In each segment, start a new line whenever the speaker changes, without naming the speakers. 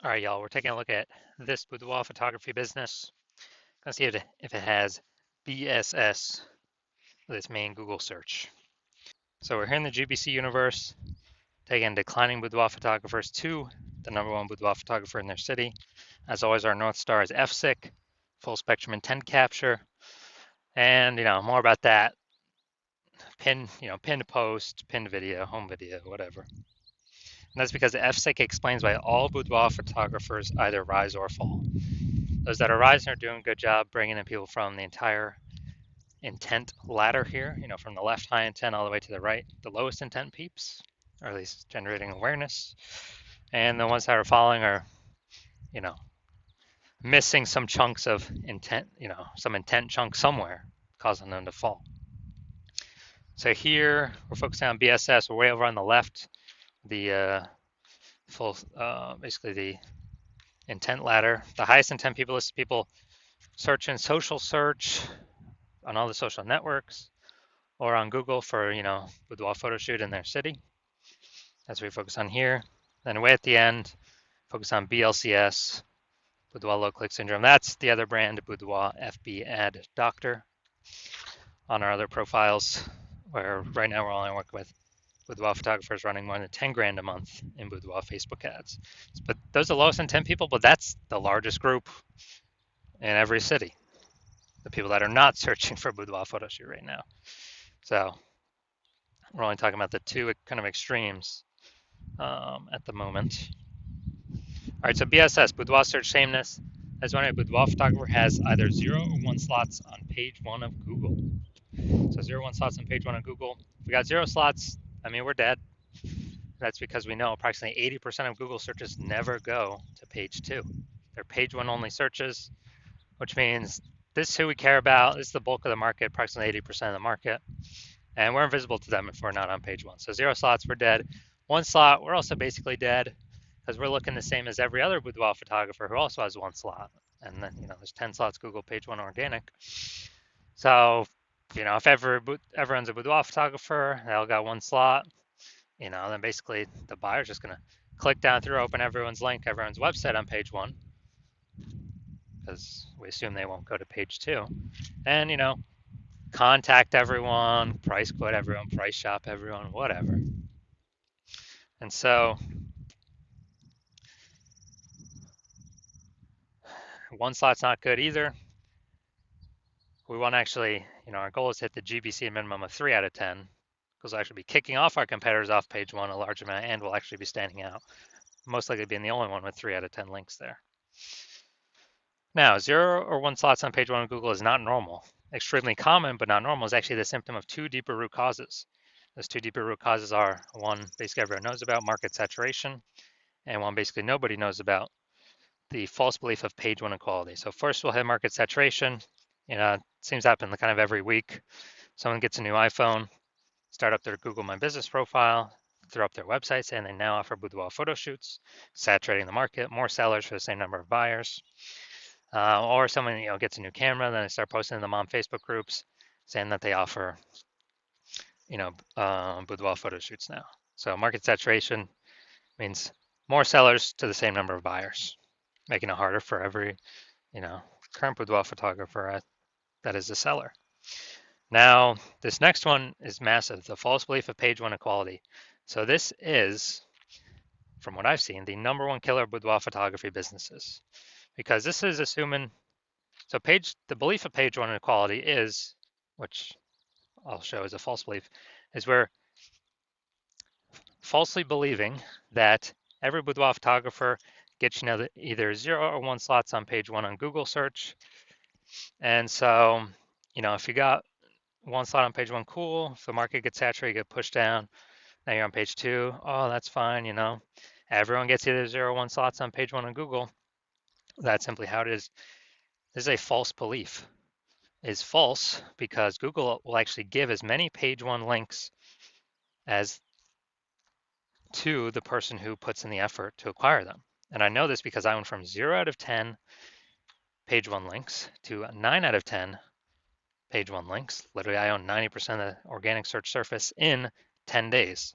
All right, y'all, we're taking a look at this boudoir photography business. Gonna see if it has BSS with its main Google search. So we're here in the GBC universe, taking declining boudoir photographers to the #1 boudoir photographer in their city. As always, our North Star is FSIC, full spectrum intent capture. And more about that. Pinned post, pinned video, home video, whatever. And that's because the FSIC explains why all boudoir photographers either rise or fall. Those that are rising are doing a good job bringing in people from the entire intent ladder here, from the left high intent all the way to the right, the lowest intent peeps, or at least generating awareness. And the ones that are falling are, missing some chunks of intent, some intent chunk somewhere, causing them to fall. So here we're focusing on BSS. We're way over on the left, the basically the intent ladder. The highest intent people list people searching social search on all the social networks or on Google for, boudoir photo shoot in their city. That's what we focus on here. Then way at the end, focus on BLCS, boudoir low click syndrome. That's the other brand, boudoir FB ad doctor. On our other profiles, where right now we're only working with boudoir photographers running more than 10 grand a month in boudoir Facebook ads. But those are the lowest intent people, but that's the largest group in every city. The people that are not searching for boudoir photo shoot right now. So we're only talking about the two kind of extremes at the moment. All right, so BSS, boudoir search sameness. As when a boudoir photographer has either 0 or 1 slots on page 1 of Google. So 0 1 slots on page 1 of Google. If we got 0 slots, we're dead. That's because we know approximately 80% of Google searches never go to page 2. They're page 1 only searches, which means this is who we care about. This is the bulk of the market, approximately 80% of the market. And we're invisible to them if we're not on page 1. So 0 slots, we're dead. 1 slot, we're also basically dead because we're looking the same as every other boudoir photographer who also has 1 slot. And then, there's 10 slots Google page 1 organic. So, if everyone's a boudoir photographer, they all got 1 slot, then basically the buyer's just going to click down through, open everyone's link, everyone's website on page 1, because we assume they won't go to page 2. And, contact everyone, price quote everyone, price shop everyone, whatever. And so 1 slot's not good either. We want to actually, our goal is to hit the GBC minimum of 3 out of 10, because we'll actually be kicking off our competitors off page 1 a large amount, and we'll actually be standing out, most likely being the only one with 3 out of 10 links there. Now, 0 or 1 slots on page 1 of Google is not normal. Extremely common, but not normal, is actually the symptom of 2 deeper root causes. Those 2 deeper root causes are, 1, basically everyone knows about, market saturation, and 1 basically nobody knows about, the false belief of page 1 equality. So first we'll hit market saturation. It seems to happen kind of every week. Someone gets a new iPhone, start up their Google My Business profile, throw up their website saying they now offer boudoir photo shoots, saturating the market, more sellers for the same number of buyers. Or someone gets a new camera, then they start posting in the mom Facebook groups saying that they offer boudoir photo shoots now. So market saturation means more sellers to the same number of buyers, making it harder for every current boudoir photographer that is a seller. Now, this next one is massive, the false belief of page 1 equality. So this is, from what I've seen, the #1 killer of boudoir photography businesses, because this is assuming, so the belief of page 1 equality is, which I'll show as a false belief, is we're falsely believing that every boudoir photographer gets either 0 or 1 slots on page 1 on Google search. And so, if you got 1 slot on page 1, cool. If the market gets saturated, you get pushed down. Now you're on page 2. Oh, that's fine. Everyone gets either 0 or 1 slots on page 1 on Google. That's simply how it is. This is a false belief. It's false because Google will actually give as many page 1 links as to the person who puts in the effort to acquire them. And I know this because I went from 0 out of 10 page 1 links to 9 out of 10 page 1 links. Literally, I own 90% of the organic search surface in 10 days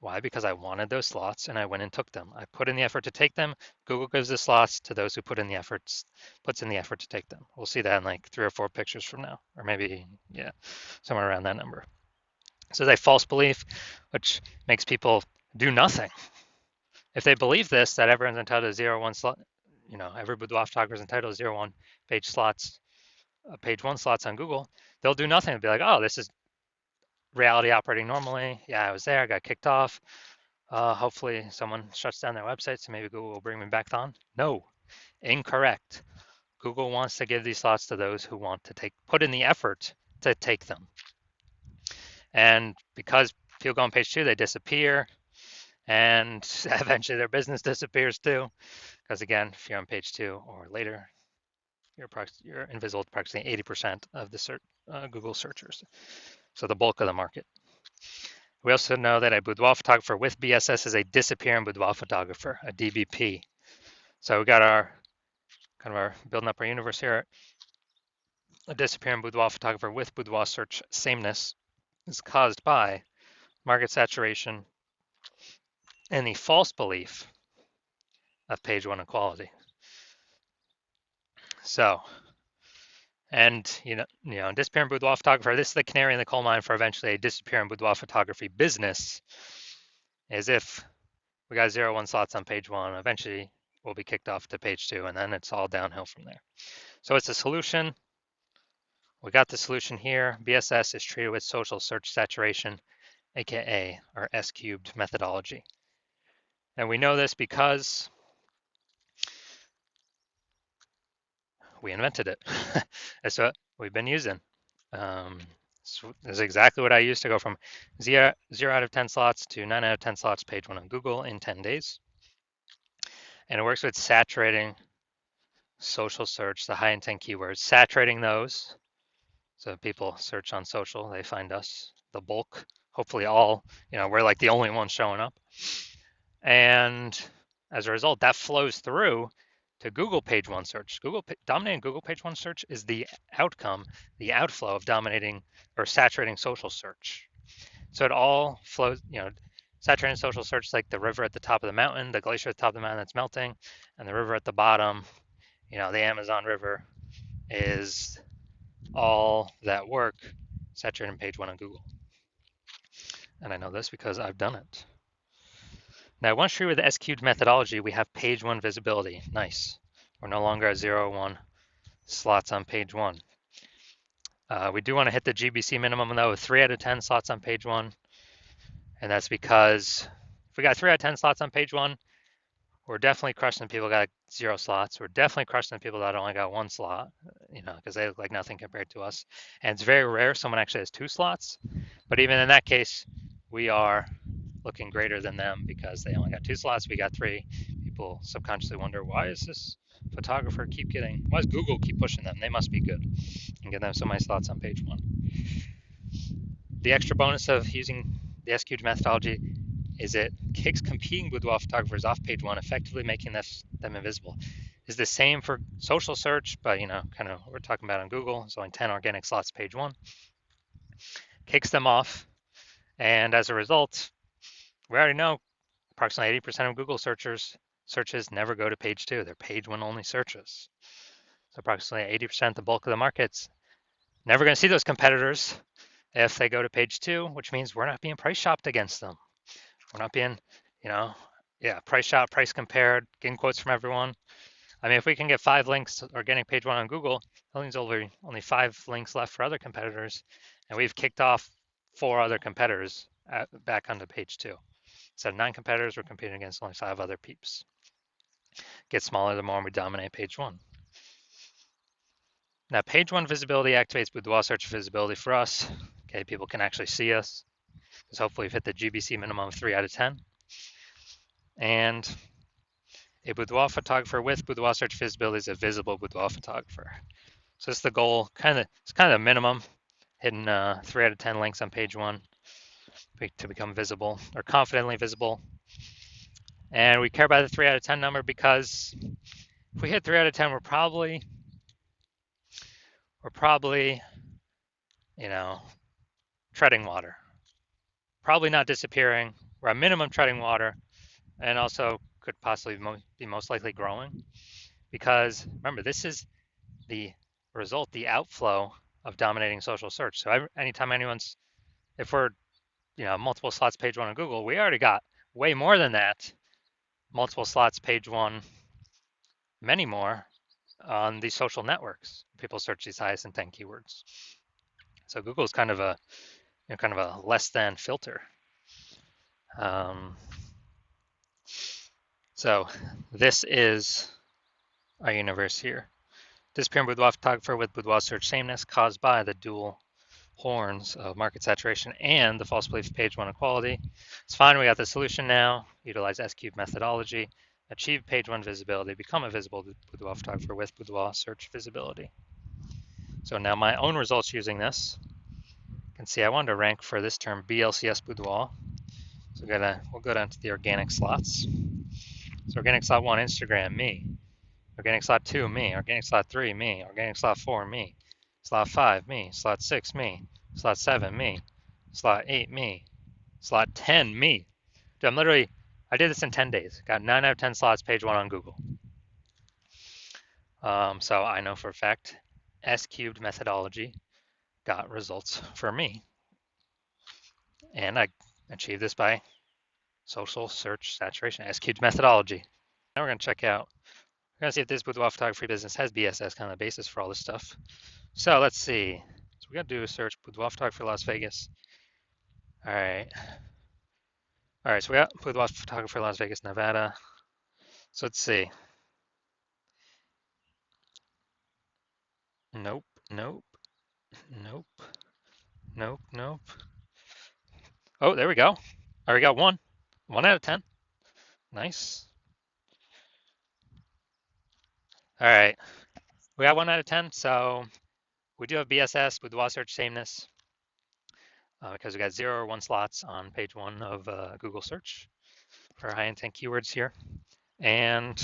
Why? Because I wanted those slots and I went and took them. I put in the effort to take them. Google gives the slots to those who puts in the effort to take them. We'll see that in like 3 or 4 pictures from now, or maybe, yeah, somewhere around that number. So it's a false belief, which makes people do nothing. If they believe this, that everyone's entitled to 0-1 slot, every boudoir photographer is entitled to 0-1 page slots, page 1 slots on Google, they'll do nothing. They'll be like, oh, this is reality operating normally. Yeah, I was there, I got kicked off. Hopefully someone shuts down their website, so maybe Google will bring me back on. No, incorrect. Google wants to give these slots to those who want to put in the effort to take them. And because people go on page 2, they disappear, and eventually their business disappears too. Because again, if you're on page 2 or later, you're invisible to approximately 80% of the Google searchers. So the bulk of the market. We also know that a boudoir photographer with BSS is a disappearing boudoir photographer, a DBP. So we got our building up our universe here. A disappearing boudoir photographer with boudoir search sameness is caused by market saturation and the false belief of page 1 equality. So, and disappearing boudoir photographer, this is the canary in the coal mine for eventually a disappearing boudoir photography business, is if we got 0-1 slots on page 1, eventually we'll be kicked off to page 2, and then it's all downhill from there. So it's a solution. We got the solution here. BSS is treated with social search saturation, aka our S-cubed methodology. And we know this because we invented it. That's what we've been using. So this is exactly what I used to go from 0 out of 10 slots to 9 out of 10 slots page 1 on Google in 10 days. And it works with saturating social search, the high intent keywords, saturating those. So people search on social, they find us, the bulk, hopefully all, we're like the only ones showing up. And as a result, that flows through to Google page 1 search. Dominating Google page 1 search is the outcome, the outflow of dominating or saturating social search. So it all flows, saturating social search is like the river at the top of the mountain, the glacier at the top of the mountain that's melting, and the river at the bottom, the Amazon River, is all that work saturating page 1 on Google. And I know this because I've done it. Now, once true with the S-cubed methodology, we have page 1 visibility. Nice. We're no longer at 0-1 slots on page 1. We do want to hit the GBC minimum, though, with 3 out of 10 slots on page 1. And that's because if we got 3 out of 10 slots on page 1, we're definitely crushing the people that got 0 slots. We're definitely crushing the people that only got 1 slot, because they look like nothing compared to us. And it's very rare someone actually has 2 slots. But even in that case, we are looking greater than them because they only got 2 slots. We got 3. People subconsciously wonder, why is this photographer why does Google keep pushing them? They must be good and give them so many slots on page 1. The extra bonus of using the S-cubed methodology is it kicks competing boudoir photographers off page 1, effectively making them invisible. Is the same for social search, but kind of what we're talking about on Google. It's only 10 organic slots page 1. Kicks them off, and as a result, we already know approximately 80% of Google searches never go to page 2. They're page 1 only searches. So approximately 80%, the bulk of the market's never going to see those competitors if they go to page 2, which means we're not being price shopped against them. We're not being, price shopped, price compared, getting quotes from everyone. I mean, if we can get 5 links organic page 1 on Google, that means only 5 links left for other competitors, and we've kicked off 4 other competitors back onto page 2. Instead of 9 competitors, we're competing against only 5 other peeps. Get smaller the more we dominate page 1. Now, page 1 visibility activates boudoir search visibility for us. Okay, people can actually see us, because hopefully we've hit the GBC minimum of 3 out of 10. And a boudoir photographer with boudoir search visibility is a visible boudoir photographer. So this is the goal, it's kind of the minimum, hitting 3 out of 10 links on page 1 to become visible, or confidently visible. And we care about the 3 out of 10 number because if we hit 3 out of 10, we're probably, treading water. Probably not disappearing, we're at minimum treading water, and also could possibly be most likely growing, because remember, this is the result, the outflow of dominating social search. So anytime if we're multiple slots page one on Google, we already got way more than that. Multiple slots page one, many more on these social networks. People search these highest intent keywords. So Google is kind of a less than filter. So this is our universe here. Disappearing boudoir photographer with boudoir search sameness caused by the dual horns of market saturation and the false belief of page one equality. It's fine, we got the solution now. Utilize S-cube methodology. Achieve page one visibility. Become a visible boudoir photographer with boudoir search visibility. So now my own results using this. You can see I wanted to rank for this term BLCS boudoir. So we'll go down to the organic slots. So organic slot 1, Instagram, me. Organic slot 2, me. Organic slot 3, me. Organic slot 4, me. Slot 5, me. Slot 6, me. Slot 7, me. Slot 8, me. Slot 10, me. Dude, I did this in 10 days. Got 9 out of 10 slots, page 1 on Google. So I know for a fact S-cubed methodology got results for me. And I achieved this by social search saturation, S-cubed methodology. Now we're going to check out, we're going to see if this boudoir photography business has BSS, kind of the basis for all this stuff. So let's see. So we're going to do a search boudoir photography Las Vegas. All right. All right, so we got boudoir photographer Las Vegas, Nevada. So let's see. Nope, nope, nope, nope, nope. Oh, there we go. All right, we got 1. 1 out of 10. Nice. All right. We got 1 out of 10. So we do have BSS, boudoir search sameness, because we got 0 or 1 slots on page 1 of Google search for high intent keywords here. And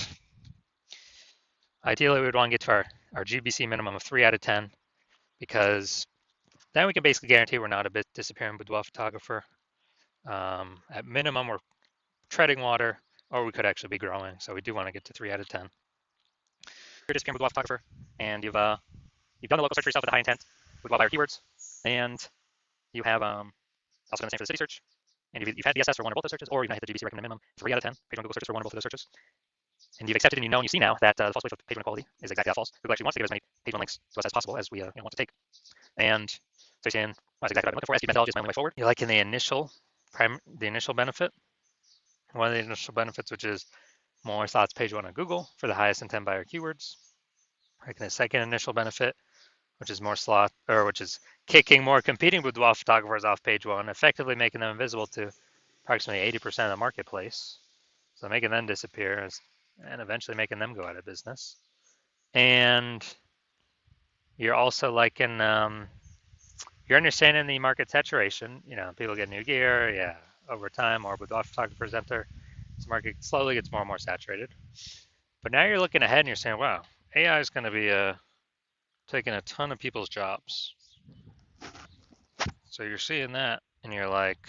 ideally, we would want to get to our GBC minimum of 3 out of 10, because then we can basically guarantee we're not a bit disappearing boudoir photographer. At minimum, we're treading water, or we could actually be growing. So we do want to get to 3 out of 10. You're a disappearing boudoir photographer, and you've done the local search for yourself with the high intent boudoir buyer keywords, and you have also done the same for the city search, and you've had BSS for 1 or both those searches, or you've not hit the GBC recommended minimum 3 out of 10 page 1 Google searches for 1 or both of those searches. And you've accepted and you know and you see now that the false belief of page 1 equality is exactly that false. Google actually wants to give as many page 1 links to us as possible as we want to take. And so you're saying, well, that's exactly what I'm looking for. S-cubed methodology is my only way forward. You're liking the initial benefit. One of the initial benefits, which is more slots page 1 on Google for the highest intent buyer keywords. Liking the second initial benefit, which is which is kicking more competing boudoir photographers off page 1, effectively making them invisible to approximately 80% of the marketplace. So making them disappear and eventually making them go out of business. And you're also liking, you're understanding the market saturation. People get new gear, yeah. Over time, more boudoir photographers enter. This market slowly gets more and more saturated. But now you're looking ahead and you're saying, wow, AI is going to be taking a ton of people's jobs. So you're seeing that and you're like,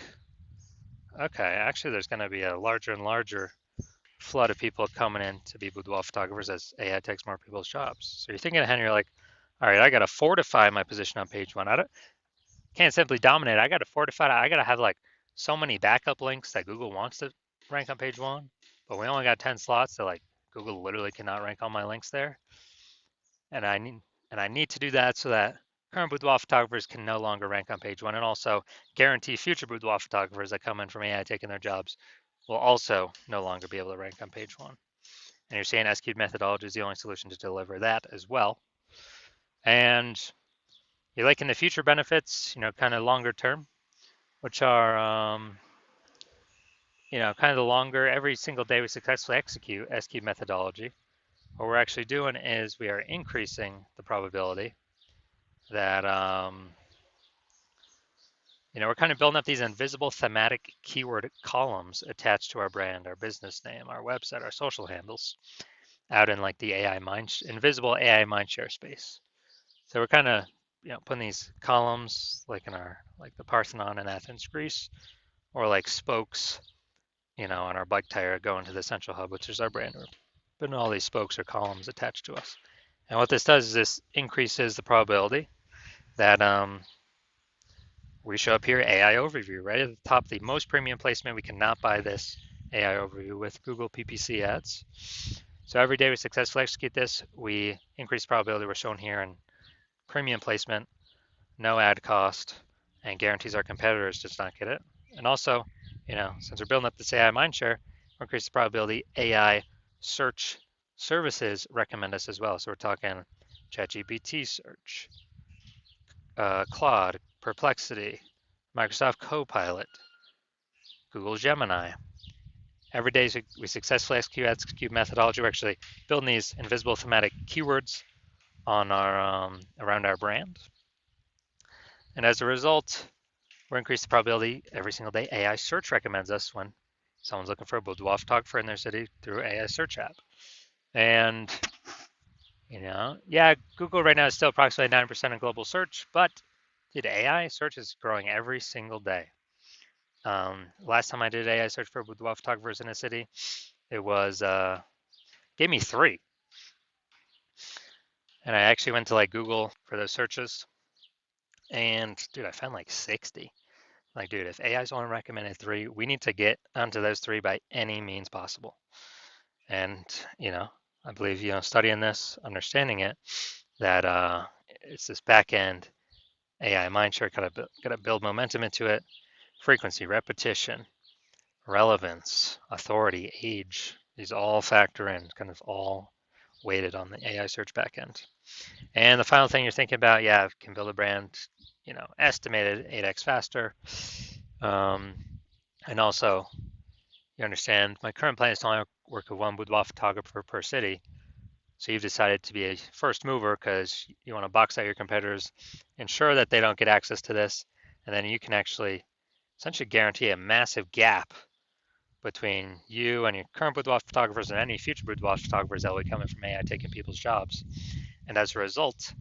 okay, actually there's going to be a larger and larger flood of people coming in to be boudoir photographers as AI takes more people's jobs. So you're thinking ahead and you're like, all right, I got to fortify my position on page 1. Can't simply dominate. I got to fortify it. I got to have like so many backup links that Google wants to rank on page 1, but we only got 10 slots, so like Google literally cannot rank all my links there. And I need to do that so that current boudoir photographers can no longer rank on page 1, and also guarantee future boudoir photographers that come in from AI taking their jobs will also no longer be able to rank on page 1. And you're saying S-cubed methodology is the only solution to deliver that as well. And you're liking the future benefits, kind of longer term, which are, kind of the longer, every single day we successfully execute S-cubed methodology. What we're actually doing is we are increasing the probability that, we're kind of building up these invisible thematic keyword columns attached to our brand, our business name, our website, our social handles, out in like the invisible AI mindshare space. So we're kind of, putting these columns like in like the Parthenon in Athens, Greece, or like spokes on our bike tire going to the central hub, which is our brand room. But all these spokes or columns attached to us. And what this does is this increases the probability that we show up here, AI overview, right at the top, the most premium placement. We cannot buy this AI overview with Google PPC ads. So every day we successfully execute this, we increase probability we're shown here in premium placement, no ad cost, and guarantees our competitors does not get it. And also, since we're building up this AI mindshare, we increase the probability AI search services recommend us as well. So we're talking ChatGPT search, Claude, Perplexity, Microsoft Copilot, Google Gemini. Every day we successfully execute methodology. We're actually building these invisible thematic keywords on our around our brand. And as a result, we're increasing the probability every single day AI search recommends us when someone's looking for a boudoir photographer in their city through AI search app. And Google right now is still approximately 9% of global search, but dude, AI search is growing every single day. Last time I did AI search for boudoir photographers in a city, it was gave me 3. And I actually went to like Google for those searches, and dude, I found like 60. Like, dude, if AI's only recommended 3, we need to get onto those 3 by any means possible. And I believe studying this, understanding it, that it's this back end AI mindshare, gotta build momentum into it, frequency, repetition, relevance, authority, age. These all factor in, kind of all weighted on the AI search backend. And the final thing you're thinking about, can build a brand, estimated 8x faster. And also, you understand my current plan is to only work with one boudoir photographer per city. So you've decided to be a first mover because you want to box out your competitors, ensure that they don't get access to this, and then you can actually essentially guarantee a massive gap between you and your current boudoir photographers and any future boudoir photographers that will be coming from AI taking people's jobs. And as a result,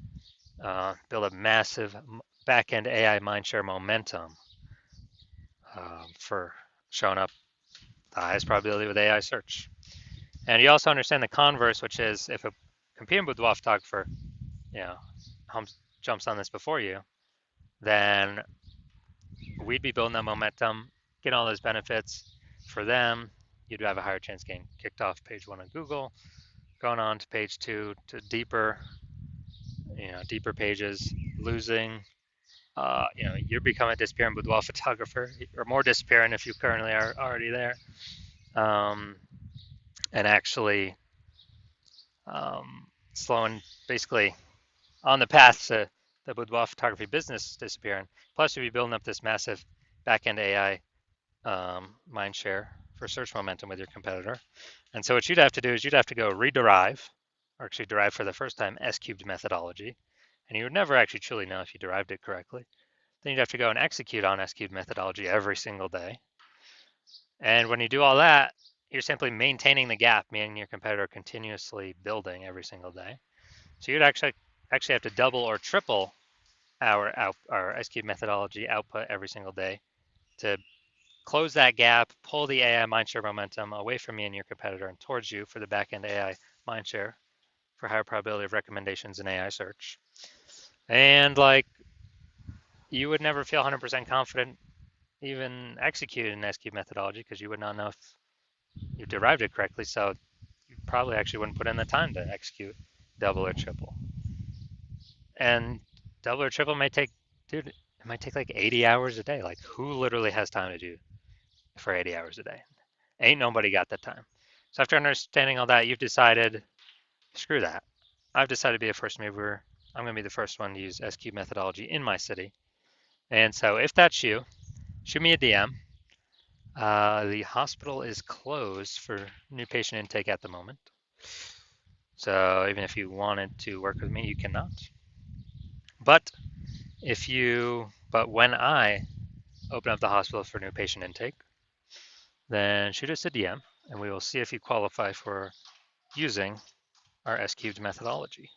build a massive back-end AI mindshare momentum for showing up the highest probability with AI search. And you also understand the converse, which is if a competing boudoir photographer, jumps on this before you, then we'd be building that momentum, getting all those benefits for them. You'd have a higher chance getting kicked off page 1 on Google, going on to page 2 to deeper pages, losing. You're becoming a disappearing boudoir photographer, or more disappearing if you currently are already there, and actually slowing, basically on the path to the boudoir photography business disappearing. Plus, you'll be building up this massive back-end AI mind share for search momentum with your competitor. And so what you'd have to do is you'd have to go rederive, or actually derive for the first time, S-cubed methodology. And you would never actually truly know if you derived it correctly. Then you'd have to go and execute on S-cubed methodology every single day. And when you do all that, you're simply maintaining the gap, meaning your competitor continuously building every single day. So you'd actually have to double or triple our S-cubed methodology output every single day to close that gap, pull the AI mindshare momentum away from me and your competitor and towards you for the back-end AI mindshare for higher probability of recommendations in AI search. And you would never feel 100% confident even executing an S-cubed methodology because you would not know if you derived it correctly. So you probably actually wouldn't put in the time to execute double or triple. And double or triple might take like 80 hours a day. Like, who literally has time to do for 80 hours a day? Ain't nobody got that time. So after understanding all that, you've decided, screw that. I've decided to be a first mover. I'm going to be the first one to use S-cubed methodology in my city. And so if that's you, shoot me a DM. The hospital is closed for new patient intake at the moment. So even if you wanted to work with me, you cannot. But when I open up the hospital for new patient intake, then shoot us a DM and we will see if you qualify for using our S-cubed methodology.